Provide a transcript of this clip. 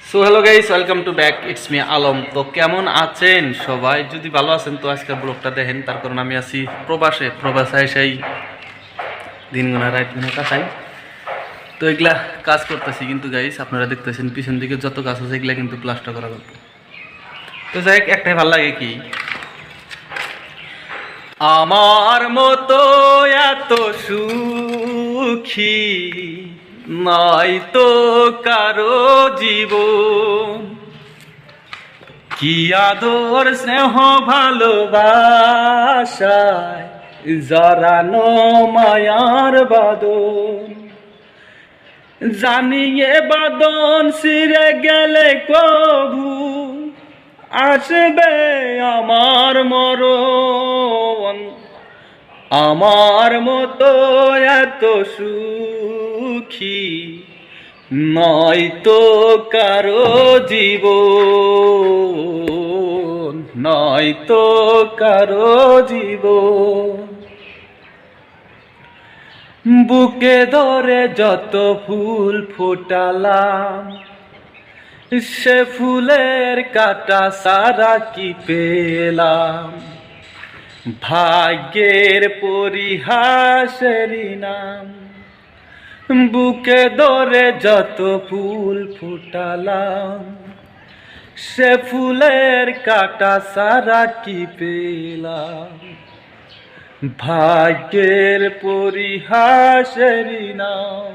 So hello guys, welcome to back. It's me Alam. তো কেমন আছেন সবাই? যদি ভালো আছেন তো আজকের ব্লগটা দেখেন। তার কারণ আমি আছি প্রবাসে সেই দিন গোনা রাত গোনা কাটাই। তো এগুলা কাজ করতেছি, কিন্তু গাইস আপনারা দেখতেছেন পিছন দিকে যত কাজ আছে এগুলা কিন্তু প্লাস্টার করা গল্প। তো যাই হোক, একটাই ভালো লাগে কি, আমার মতো এত সুখী নয় তো কারো জীবন, কি আদর স্নেহ ভালোবাসায় জড়ানো মায়ার বাদন। জানিয়ে বাদন ছিঁড়ে গেলে কবু আসবে আমার মরণ। আমার মতো এত সুখী নয় তো কারো জীবন, নয় তো কারো জীবন। বুকে ধরে যত ফুল ফোটালাম, সে ফুলের কাটা সারা কি পেলাম। ভাগ্যের পরিহাসেরই নাম। বুকে ধরে যত ফুল ফুটালাম, সে ফুলের কাটা সারা কি পেলাম। ভাগ্যের পরিহাসেরই নাম।